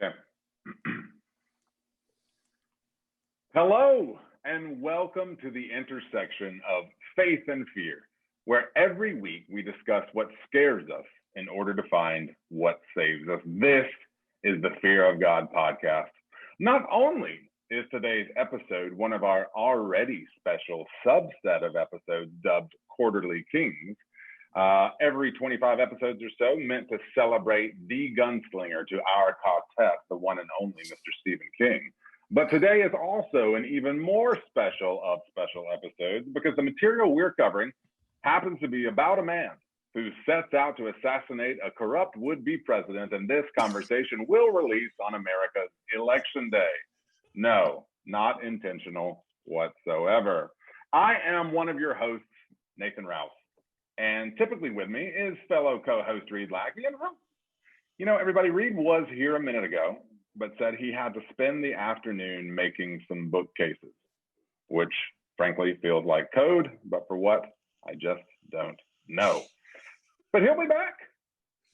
Okay. Hello, and welcome to the intersection of faith and fear, where every week we discuss what scares us in order to find what saves us. This is the Fear of God podcast. Not only is today's episode one of our already special subset of episodes dubbed Quarterly Kings, every 25 episodes or so meant to celebrate the gunslinger to our quartet, the one and only Mr. Stephen King. But today is also an even more special of special episodes because the material we're covering happens to be about a man who sets out to assassinate a corrupt would-be president, and this conversation will release on America's election day. No, not intentional whatsoever. I am one of your hosts, Nathan Rouse, and typically with me is fellow co-host Reed Lackey. You know, everybody, Reed was here a minute ago, but said he had to spend the afternoon making some bookcases, which frankly feels like code, but for what, I just don't know. But he'll be back,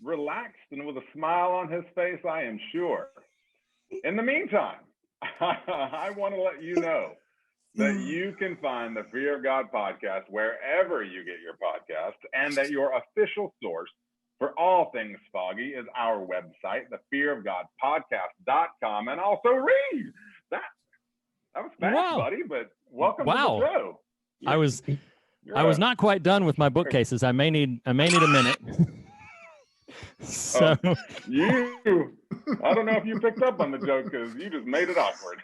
relaxed and with a smile on his face, I am sure. In the meantime, I want to let you know that you can find the Fear of God podcast wherever you get your podcasts, and that your official source for all things foggy is our website, thefearofgodpodcast.com, and also Reed. That was fast, buddy, but welcome to the show. I was not quite done with my bookcases. I may need a minute. So I don't know if you picked up on the joke because you just made it awkward.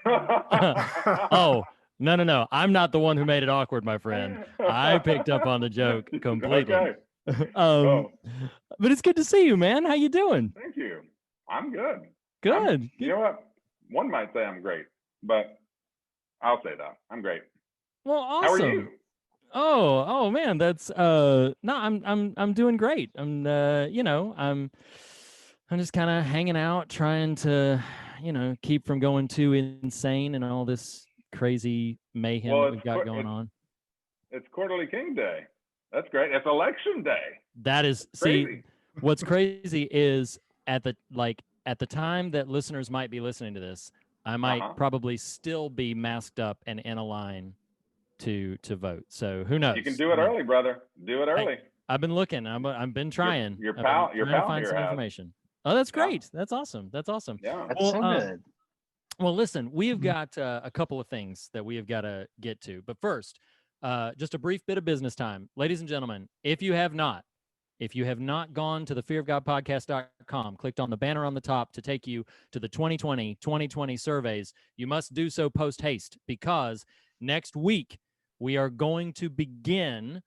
Oh, no. I'm not the one who made it awkward, my friend. I picked up on the joke completely. Okay. But it's good to see you, man. How you doing? Thank you. I'm good. Good. You know what? One might say I'm great, but I'll say that I'm great. Well, awesome. How are you? Oh man, that's no, I'm doing great. I'm just kind of hanging out, trying to, keep from going too insane and all this crazy mayhem that we've got going on. It's Quarterly King Day. That's great. It's election day. That is crazy. See, what's crazy is at the time that listeners might be listening to this, I might probably still be masked up and in a line to vote. So who knows? You can do it early, brother. Do it early. I've been looking. I've been trying. Your pal to find some information. Oh, that's great. Yeah. That's awesome. Yeah. That's so good. Well, listen, we've got a couple of things that we have got to get to. But first, just a brief bit of business time. Ladies and gentlemen, if you have not gone to the fearofgodpodcast.com, clicked on the banner on the top to take you to the 2020 surveys, you must do so post haste, because next week we are going to begin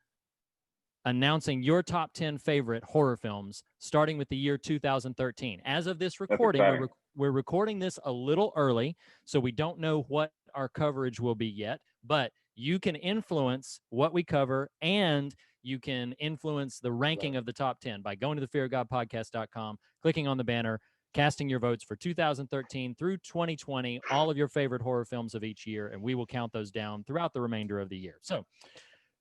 announcing your top 10 favorite horror films, starting with the year 2013. As of this recording, we're recording this a little early, so we don't know what our coverage will be yet, but you can influence what we cover, and you can influence the ranking of the top 10 by going to thefearofgodpodcast.com, clicking on the banner, casting your votes for 2013 through 2020, all of your favorite horror films of each year, and we will count those down throughout the remainder of the year. So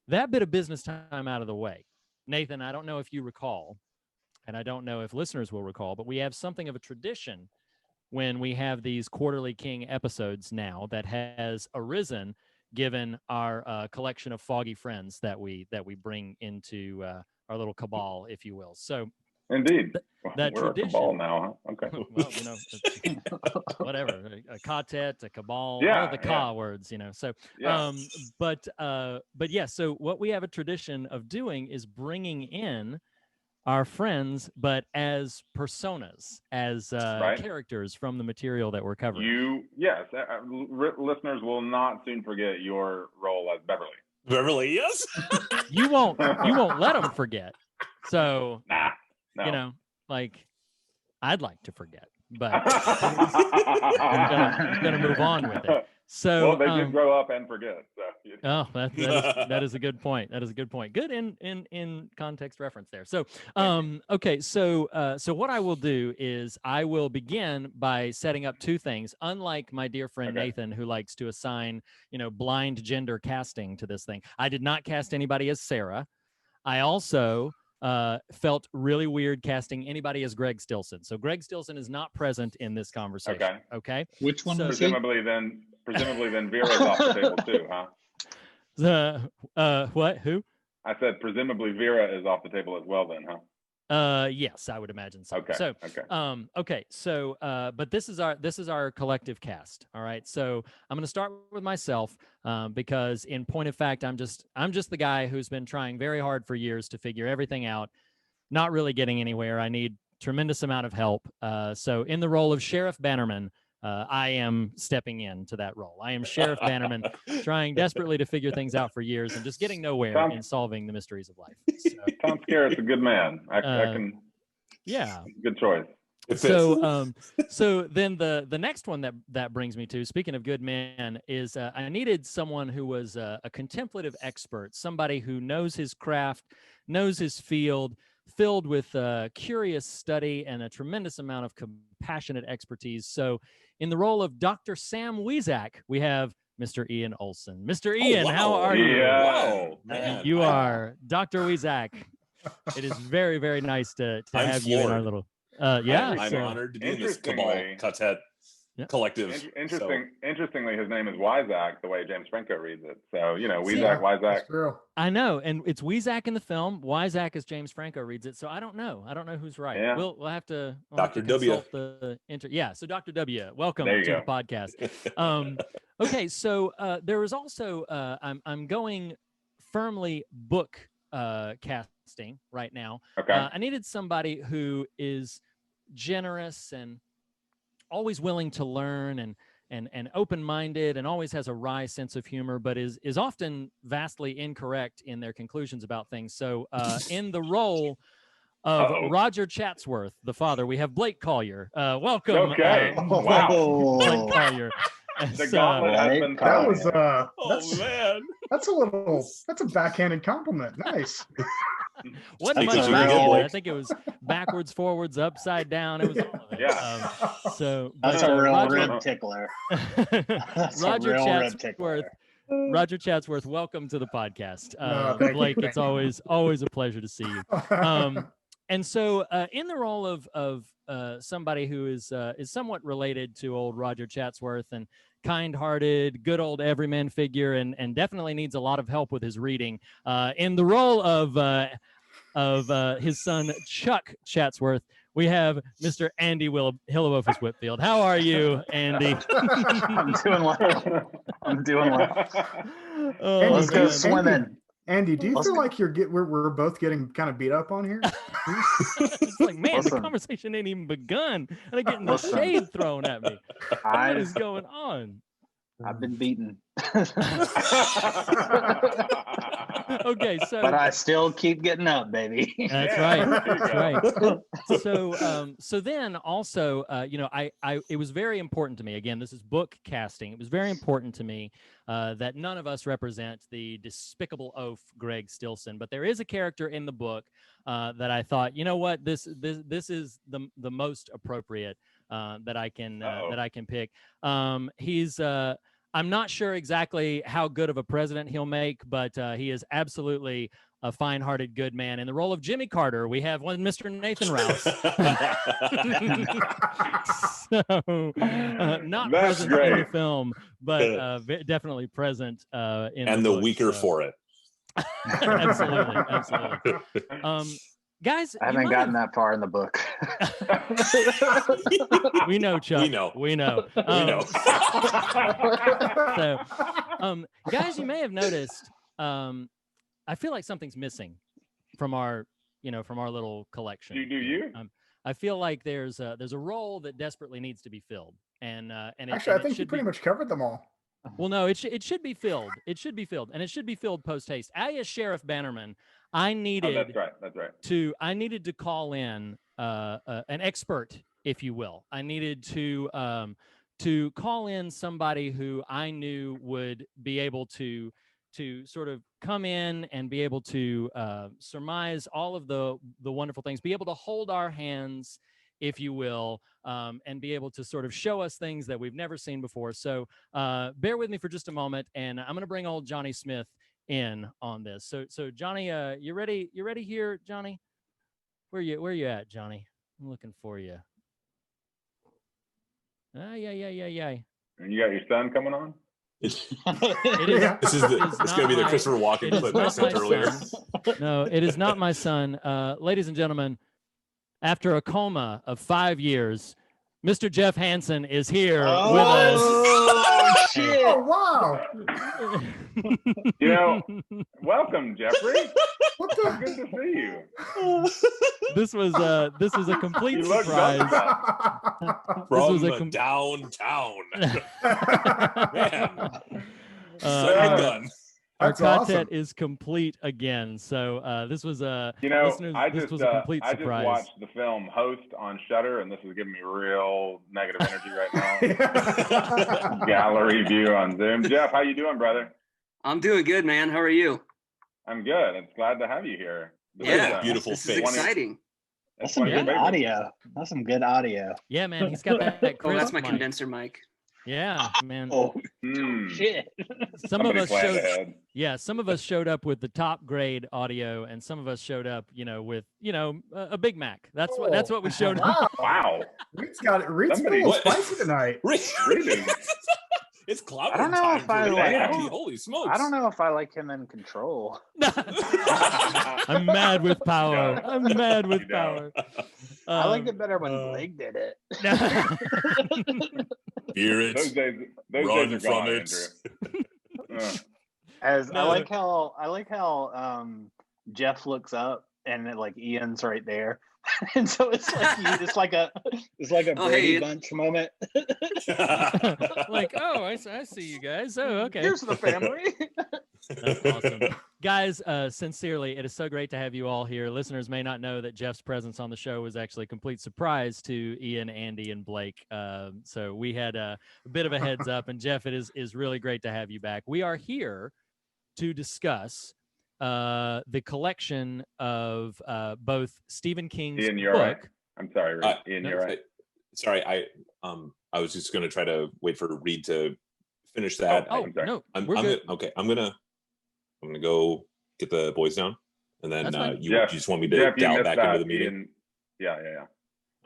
that bit of business time out of the way. Nathan, I don't know if you recall, and I don't know if listeners will recall, but we have something of a tradition when we have these Quarterly King episodes now that has arisen given our collection of foggy friends that we bring into our little cabal, if you will. So indeed, that we're tradition, a cabal now, huh? Okay. Well, whatever, a quartet, a cabal, yeah, all of the ka words, So, yeah. but yeah. So what we have a tradition of doing is bringing in our friends, but as personas, as characters from the material that we're covering. Listeners will not soon forget your role as Beverly. Beverly, yes. You won't let them forget. So, no. I'd like to forget, but I'm gonna move on with it. So, well, they did grow up and forget. So. That is a good point. That is a good point. Good in context reference there. So, okay. So what I will do is I will begin by setting up two things. Unlike my dear friend Nathan, who likes to assign, blind gender casting to this thing, I did not cast anybody as Sarah. I also felt really weird casting anybody as Greg Stilson. So Greg Stilson is not present in this conversation. Okay. Which one was presumably then Vera's off the table too, huh? What? Who? I said presumably Vera is off the table as well then, huh? Yes, I would imagine so. Okay. So, okay. So, but this is our collective cast. All right. So I'm going to start with myself, because in point of fact, I'm just the guy who's been trying very hard for years to figure everything out, not really getting anywhere. I need tremendous amount of help. So in the role of Sheriff Bannerman, I am stepping into that role. I am Sheriff Bannerman, trying desperately to figure things out for years and just getting nowhere in solving the mysteries of life. So, Tom Skerritt's a good man. I can. Yeah. Good choice. So, so then the next one that brings me to, speaking of good men, is I needed someone who was a contemplative expert, somebody who knows his craft, knows his field, filled with curious study and a tremendous amount of compassionate expertise. So in the role of Dr. Sam Weizak, we have Mr. Ian Olson. Mr. Ian, how are you? Wow, man. You are Dr. Weizak. It is very, very nice to have you in our little... yeah. I'm honored to be in this Cabal Quartet collective. Interestingly, his name is Weizak, the way James Franco reads it. So, Weizak. I know, and it's Weizak in the film. Weizak as James Franco reads it. So I don't know who's right. Yeah. We'll have to. Dr. W. So Dr. W. Welcome to the podcast. Okay, so there was also I'm going firmly book casting right now. Okay. I needed somebody who is generous and always willing to learn and open-minded and always has a wry sense of humor, but is often vastly incorrect in their conclusions about things. So in the role of Roger Chatsworth, the father, we have Blake Collier. Welcome. Okay. Wow. Blake Collier. The gauntlet has been thrown. Man. That's a backhanded compliment. Nice. Wasn't much backhanded. I think it was backwards, forwards, upside down. It was all of it. Yeah. So that's a real rib tickler. Roger Chatsworth, welcome to the podcast. Blake, it's always a pleasure to see you. And so in the role of somebody who is somewhat related to old Roger Chatsworth and kind-hearted, good old everyman figure, and definitely needs a lot of help with his reading. In the role of his son Chuck Chatsworth, we have Mr. Andy Hillowofus Whitfield. How are you, Andy? I'm doing well. Let's go swimming. Andy, do you feel like we're both getting kind of beat up on here? It's like, man, the conversation ain't even begun, and I'm getting the shade thrown at me. What is going on? I've been beaten. Okay, so but I still keep getting up, baby. That's right. That's right. So then also, it was very important to me. Again, this is book casting. It was very important to me that none of us represent the despicable oaf Greg Stilson, but there is a character in the book that I thought, you know what, this is the most appropriate that I can pick. He's I'm not sure exactly how good of a president he'll make, but he is absolutely a fine-hearted good man. In the role of Jimmy Carter, we have one Mr. Nathan Rouse. Not That's present great. in the film, but definitely present in and the the book, weaker for it. Absolutely. Guys, I haven't gotten that far in the book. We know, Chuck. We know. So, guys, you may have noticed. I feel like something's missing from our little collection. Do you? I feel like there's a role that desperately needs to be filled, and actually, I think you pretty much covered them all. Well, no, it should be filled. It should be filled, and it should be filled post haste. As Sheriff Bannerman, I needed. Oh, that's right. I needed to call in an expert, if you will. I needed to call in somebody who I knew would be able to sort of come in and be able to surmise all of the wonderful things, be able to hold our hands, if you will, and be able to sort of show us things that we've never seen before. So bear with me for just a moment, and I'm going to bring old Johnny Smith in on this. So Johnny, you ready here, Johnny? Where you at, Johnny? I'm looking for you. Yeah. And you got your son coming on? This is it's going to be the Christopher Walken clip I sent earlier. No, it is not my son. Ladies and gentlemen, after a coma of 5 years, Mr. Jeff Hansen is here with us. Oh shit! Oh wow! Welcome, Jeffrey. What the? Good to see you. This was a complete surprise. From downtown. Man. Gun. Our quartet is complete again. So this was a this was a complete surprise. I just watched the film Host on Shudder, and this is giving me real negative energy right now. Gallery view on Zoom. Jeff, how you doing, brother? I'm doing good, man. How are you? I'm good. It's glad to have you here. Beautiful this face. is exciting. That's some good audio. That's some good audio. Yeah, man. He's got that crisp that's my mic. condenser mic. Yeah, man. Oh shit! Some of us showed up with the top grade audio, and some of us showed up, with a Big Mac. That's what we showed up. Wow. Reed's got it. Reed's a little spicy tonight. It's cloud I don't know if I like. Holy smokes! I don't know if I like him in control. I'm mad with power. I'm mad with power. I liked it better when Blake did it. Fear it. Those days Run are from gone, it. Andrew. I like how Jeff looks up and Ian's right there. And so it's like a Brady Bunch moment. I see you guys. Oh, okay. Here's the family. That's awesome. Guys, sincerely, it is so great to have you all here. Listeners may not know that Jeff's presence on the show was actually a complete surprise to Ian, Andy, and Blake. So we had a bit of a heads up, and Jeff, it is really great to have you back. We are here to discuss the collection of both Stephen King's Ian, you're book. right. I'm sorry, Ian, you're right. Sorry, I was just going to try to wait for Reed to finish that. I'm sorry. No, I'm good. Okay, I'm gonna go get the boys down, and then you just want me to Jeff, dial back into the meeting. Yeah.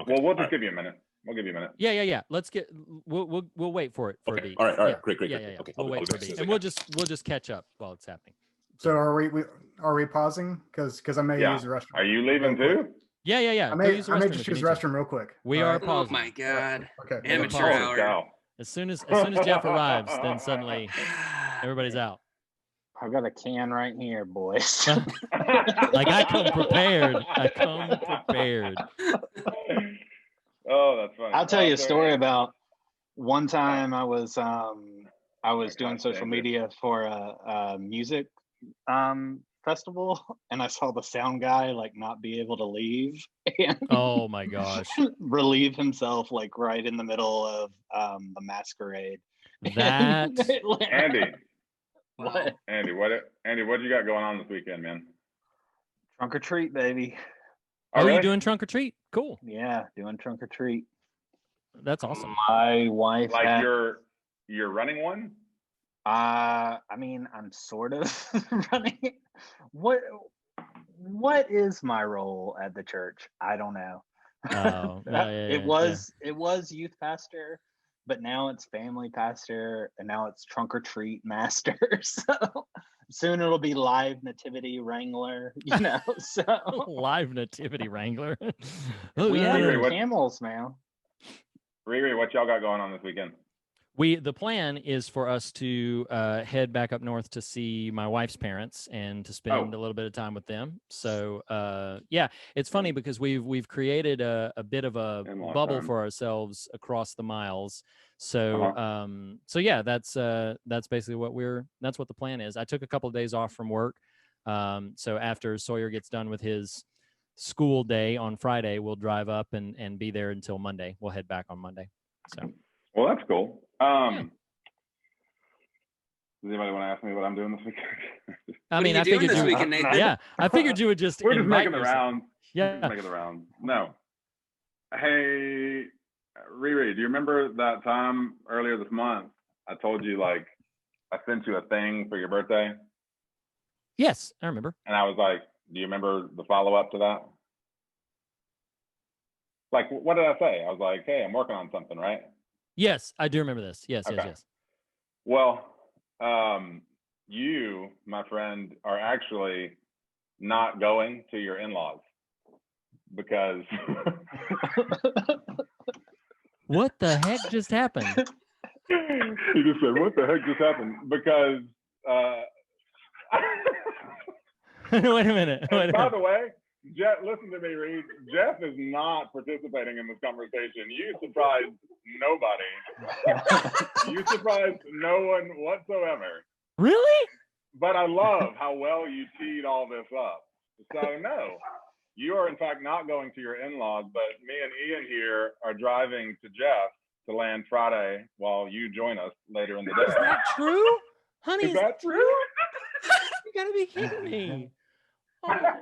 Okay. Well, we'll just give you a minute. We'll give you a minute. Yeah. Let's get. We'll wait for it for okay. a beat. All right. Yeah. Great. Yeah. Okay. We'll wait for a beat, and we'll just catch up while it's happening. So are we pausing? Because I may use the restroom. Are you leaving too? Yeah. I may just use the restroom real quick. We are pausing. Oh my god. Okay. Amateur hour. As soon as Jeff arrives, then suddenly everybody's out. I've got a can right here, boys. I come prepared. Oh, that's funny. I'll tell you a story about one time I was doing social media for a music festival, and I saw the sound guy not be able to leave and oh my gosh, relieve himself right in the middle of the masquerade. That Andy. What? Andy, what you got going on this weekend, man? Trunk or treat, baby. Oh, really? You doing trunk or treat? Cool. Yeah, doing trunk or treat. That's awesome. My wife you're running one? I mean, I'm sort of running it. What is my role at the church? I don't know. Oh, it was youth pastor, but now it's family pastor, and now it's trunk or treat master. So soon it'll be live nativity wrangler, So live nativity wrangler. We have camels now. ReeRee, what y'all got going on this weekend? The plan is for us to head back up north to see my wife's parents and to spend a little bit of time with them. So it's funny because we've created a bit of a bubble for ourselves across the miles. So that's basically that's what the plan is. I took a couple of days off from work. So after Sawyer gets done with his school day on Friday, we'll drive up and be there until Monday. We'll head back on Monday. So. Well, that's cool. Does anybody want to ask me what I'm doing this weekend? I figured this weekend, Nathan? Yeah, I figured you would just. We're just making the rounds. Yeah, making the rounds. No. Hey, ReeRee, do you remember that time earlier this month I told you I sent you a thing for your birthday? Yes, I remember. And I was like, do you remember the follow up to that? Like, what did I say? I was like, hey, I'm working on something, right? Yes, I do remember this. Yes, Okay. yes. Well, you, my friend, are actually not going to your in-laws because What the heck just happened? He just said, what the heck just happened? Because Wait a minute. by the way, Jeff, listen to me, Reed. Jeff is not participating in this conversation. You surprised nobody. You surprised no one whatsoever. Really? But I love how well you teed all this up. So no, you are in fact not going to your in-laws, but me and Ian here are driving to Jeff to land Friday while you join us later in the day. Is that true? Honey, Is that true? You gotta be kidding me. Oh my God.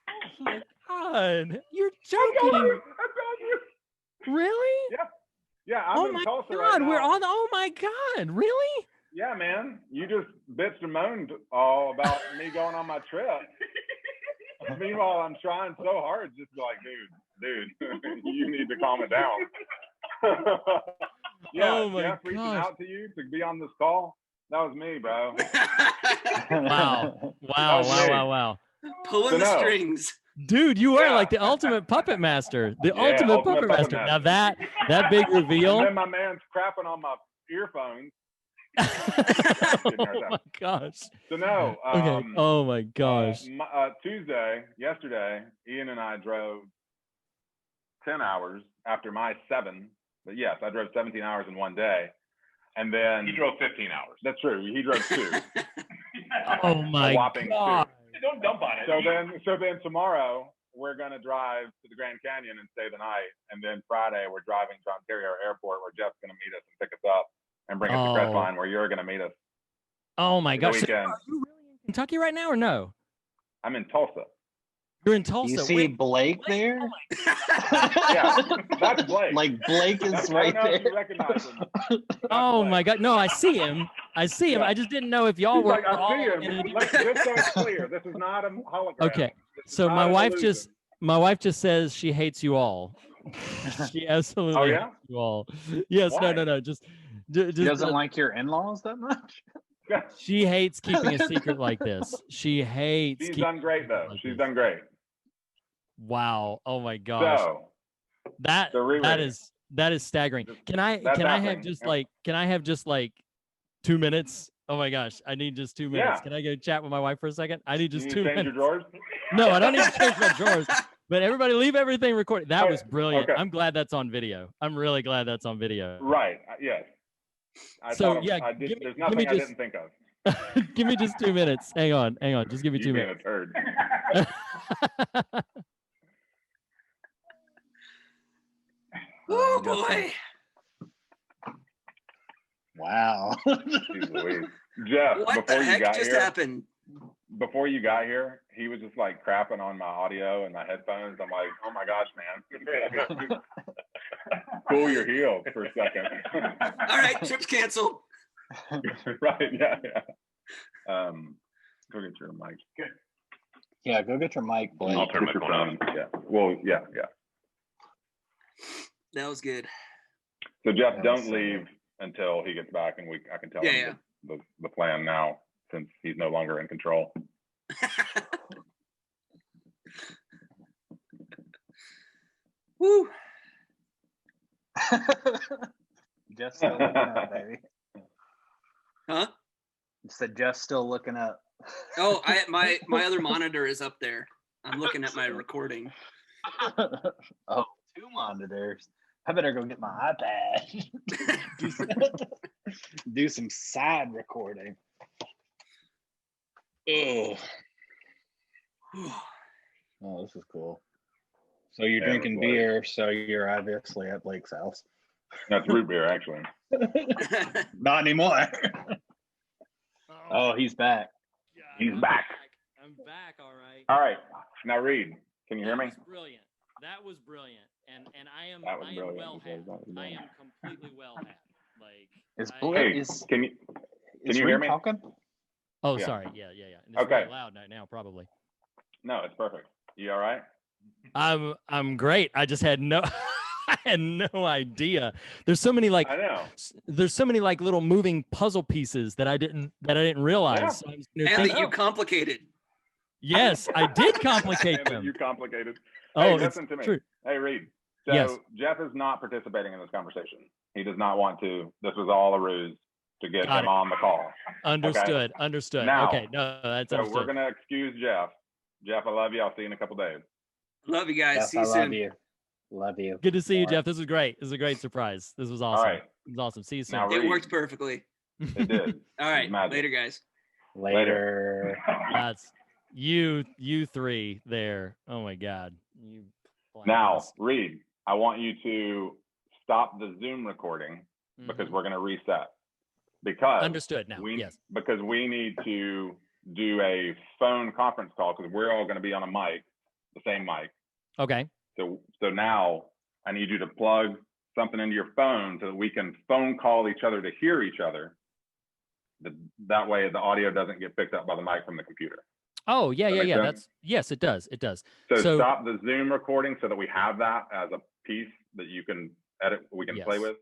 Oh my God. You're joking. I told you. Really? Yeah. Yeah, I'm in Tulsa God, right now. we're on. Oh my God, really? Yeah, man. You just bitched and moaned all about me going on my trip. Meanwhile, I'm trying so hard just to be like, dude, you need to calm it down. Yeah, oh my Jeff reaching gosh. out to you to be on this call. That was me, bro. Wow. Pulling the strings. Dude, you are like the ultimate puppet master. The ultimate puppet master. Now that big reveal. And then my man's crapping on my earphones. Oh my gosh. So no. Okay. Oh my gosh. Yesterday, Ian and I drove 10 hours after my 7. But yes, I drove 17 hours in one day. And then He drove 15 hours. That's true. He drove 2. Oh my God. 2. Don't dump on it. So then tomorrow we're gonna drive to the Grand Canyon and stay the night, and then Friday we're driving to Ontario Airport where Jeff's gonna meet us and pick us up and bring us to Crestline where you're gonna meet us. Oh my gosh. So Weekend. are you really in Kentucky right now or no? I'm in Tulsa. You're in Tulsa. You see Blake there? Yeah, that's Blake. Like Blake is right I don't know there. if you recognize him. Oh my God. No, I see him. Yeah. I just didn't know if y'all He's were like, I all see him. Like, just so it's clear, this is not a hologram. Okay. So my wife just says she hates you all. She absolutely hates you all. Yes, Why? no. Just She doesn't like your in-laws that much? She hates keeping a secret like this. She hates. She's done great though. She's done great. Wow. Oh my gosh. So that is staggering. Can I have just like 2 minutes? Oh my gosh. I need just 2 minutes. Yeah. Can I go chat with my wife for a second? I need just 2 minutes. Change your drawers? No, I don't need to change my drawers. But everybody leave everything recorded. That was brilliant. Okay. I'm glad that's on video. I'm really glad that's on video. Right. Yes. There's nothing I didn't think of. Give me just 2 minutes. Hang on. Just give me 2 minutes. Being a turd. Oh boy. Wow. Jeez Louise. Jeff, What the heck just happened? Before you got here, he was just like crapping on my audio and my headphones. I'm like, oh my gosh, man. Cool your heels for a second. All right, trip's canceled. Right, yeah. Go get your mic. Good. Yeah, go get your mic, Blake. I'll turn my phone on. Yeah. Well, yeah. That was good. So Jeff, don't leave until he gets back, and I can tell him the plan now, since he's no longer in control. Woo. Jeff's still looking up, baby. Huh? You said Jeff's still looking up. Oh, my other monitor is up there. I'm looking at my recording. Oh, 2 monitors. I better go get my iPad. Do some side recording. Oh, this is cool. So you're drinking beer, so you're obviously at Blake's house. That's root beer, actually. Not anymore. Oh, he's back. He's back. I'm back, all right. All right. Now, Reed, can you hear me? That was brilliant. That was brilliant. And I am well had. I am completely well had. Like can you hear me? Talking? Oh, sorry. Yeah. And it's very loud right now, probably. No, it's perfect. You all right? I'm great. I just had no I had no idea. There's so many like I know. There's so many like little moving puzzle pieces that I didn't realize. Yeah. So I was And thinking, that you complicated. yes, I did complicate And that them. you complicated. Oh, Hey, it's listen to me. true. Hey, Reed. So Yes. Jeff is not participating in this conversation. He does not want to. This was all a ruse to get Got him it. on the call. Understood. Understood. Now, okay, no, that's So understood. we're gonna excuse Jeff. Jeff, I love you. I'll see you in a couple days. Love you guys. Yes, See you I soon. love you. Love you. Good to see you, More. Jeff. This was great. This was a great surprise. This was awesome. All right. It was awesome. See you soon. Now, It Reed, worked perfectly. It did. All right. magic. Later, guys. Later. That's you three there. Oh my God. You Now, clowns. Reed, I want you to stop the Zoom recording because Mhm. we're gonna reset. Because Understood now. Yes. because we need to do a phone conference call because we're all going to be on a mic, the same mic. Okay. So now I need you to plug something into your phone so that we can phone call each other to hear each other. That way the audio doesn't get picked up by the mic from the computer. Oh, yeah, That yeah, make yeah. sense? That's yes, it does. It does. So stop the Zoom recording so that we have that as a piece that you can edit, we can play Yes. with.